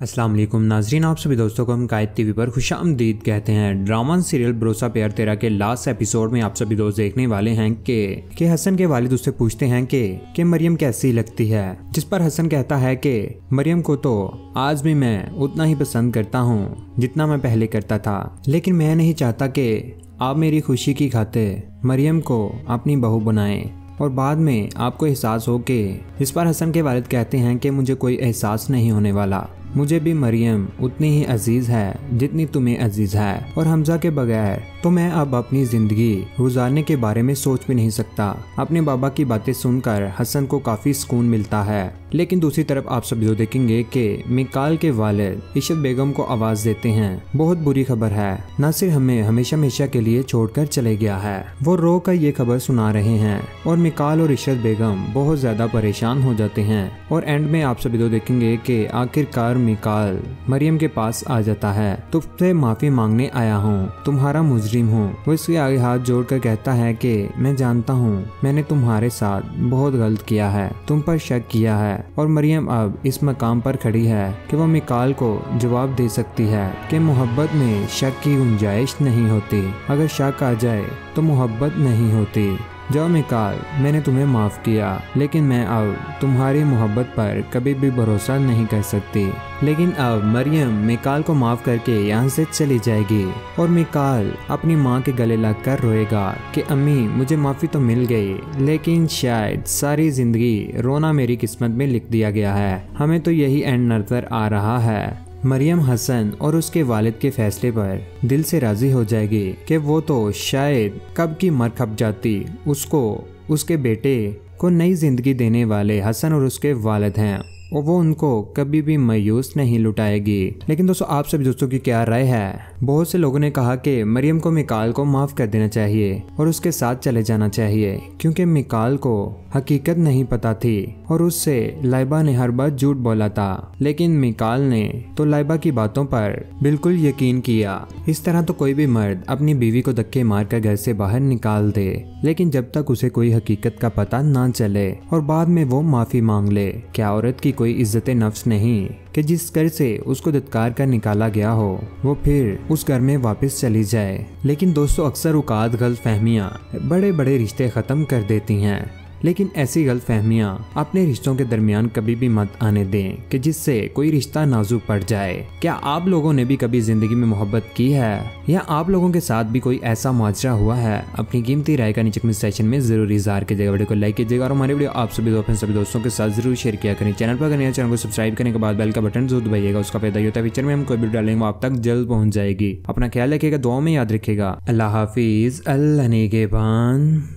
अस्सलाम वालेकुम नाजरीन, आप सभी दोस्तों को हम कायद टीवी पर खुशामदीद कहते हैं। ड्रामा सीरियल भरोसा प्यार तेरा के लास्ट एपिसोड में आप सभी दोस्त देखने वाले हैं कि हसन के वालिद उससे पूछते हैं कि मरियम कैसी लगती है, जिस पर हसन कहता है कि मरियम को तो आज भी मैं उतना ही पसंद करता हूँ जितना मैं पहले करता था, लेकिन मैं नहीं चाहता कि आप मेरी खुशी की खातिर मरियम को अपनी बहू बनाएं और बाद में आपको एहसास हो कि। इस पर हसन के वालिद कहते हैं कि मुझे कोई एहसास नहीं होने वाला, मुझे भी मरियम उतनी ही अजीज है जितनी तुम्हें अजीज है, और हमजा के बगैर तो मैं अब अपनी जिंदगी गुजारने के बारे में सोच भी नहीं सकता। अपने बाबा की बातें सुनकर हसन को काफी सुकून मिलता है, लेकिन दूसरी तरफ आप सभी तो देखेंगे कि मिकाल के वालिद इशरत बेगम को आवाज देते हैं। बहुत बुरी खबर है, नासिर हमें हमेशा हमेशा के लिए छोड़कर चले गया है। वो रो कर ये खबर सुना रहे हैं और मिकाल और इशरत बेगम बहुत ज्यादा परेशान हो जाते हैं। और एंड में आप सभी तो देखेंगे कि आखिरकार मिकाल मरियम के पास आ जाता है। तुमसे माफी मांगने आया हूँ, तुम्हारा मुजरिम हूँ। वो इसके आगे हाथ जोड़कर कहता है कि मैं जानता हूँ मैंने तुम्हारे साथ बहुत गलत किया है, तुम पर शक किया है। और मरियम अब इस मकाम पर खड़ी है कि वो मिकाल को जवाब दे सकती है कि मोहब्बत में शक की गुंजाइश नहीं होती, अगर शक आ जाए तो मोहब्बत नहीं होती। जाओ मिकाल, मैंने तुम्हें माफ किया, लेकिन मैं अब तुम्हारी मोहब्बत पर कभी भी भरोसा नहीं कर सकती। लेकिन अब मरियम मिकाल को माफ करके यहाँ से चली जाएगी और मिकाल अपनी माँ के गले लगकर रोएगा कि अम्मी मुझे माफी तो मिल गई, लेकिन शायद सारी जिंदगी रोना मेरी किस्मत में लिख दिया गया है। हमें तो यही एंड नजर आ रहा है। मरियम हसन और उसके वालिद के फैसले पर दिल से राजी हो जाएगी कि वो तो शायद कब की मर खप जाती, उसको उसके बेटे को नई जिंदगी देने वाले हसन और उसके वालिद हैं और वो उनको कभी भी मायूस नहीं लुटाएगी। लेकिन दोस्तों आप सभी दोस्तों की क्या राय है? बहुत से लोगों ने कहा कि मरियम को मिकाल को माफ कर देना चाहिए और उसके साथ चले जाना चाहिए, क्योंकि मिकाल को हकीकत नहीं पता थी और उससे लाइबा ने हर बार झूठ बोला था। लेकिन मिकाल ने तो लाइबा की बातों पर बिल्कुल यकीन किया। इस तरह तो कोई भी मर्द अपनी बीवी को धक्के मारकर घर से बाहर निकाल दे, लेकिन जब तक उसे कोई हकीकत का पता ना चले और बाद में वो माफी मांग ले। क्या औरत की कोई इज्जत नफ्स नहीं कि जिस घर से उसको धत्कार कर निकाला गया हो वो फिर उस घर में वापस चली जाए? लेकिन दोस्तों अक्सर औकात गलतफहमियां बड़े बड़े रिश्ते खत्म कर देती हैं, लेकिन ऐसी गलतफहमियां अपने रिश्तों के दरमियान कभी भी मत आने दें कि जिससे कोई रिश्ता नाजुक पड़ जाए। क्या आप लोगों ने भी कभी जिंदगी में मोहब्बत की है, या आप लोगों के साथ भी कोई ऐसा मुआवजा हुआ है? अपनी कीमती राय का नीचे कमेंट सेक्शन में जरूर इज़हार कीजिएगा। वीडियो को लाइक कीजिएगा और हमारे वीडियो आप सभी दोस्तों के साथ जरूर शेयर किया करें। चैनल पर नया चैनल को सब्सक्राइब करने के बाद बेल का बटन जरूर दबाइएगा, उसका फायदा होता है फ्यूचर में हम कोई वीडियो डालेंगे वो आप तक जल्द पहुंच जाएगी। अपना ख्याल रखिएगा, दुआ में याद रखिएगा। अल्लाह हाफिज, अल्लाह निगहबान।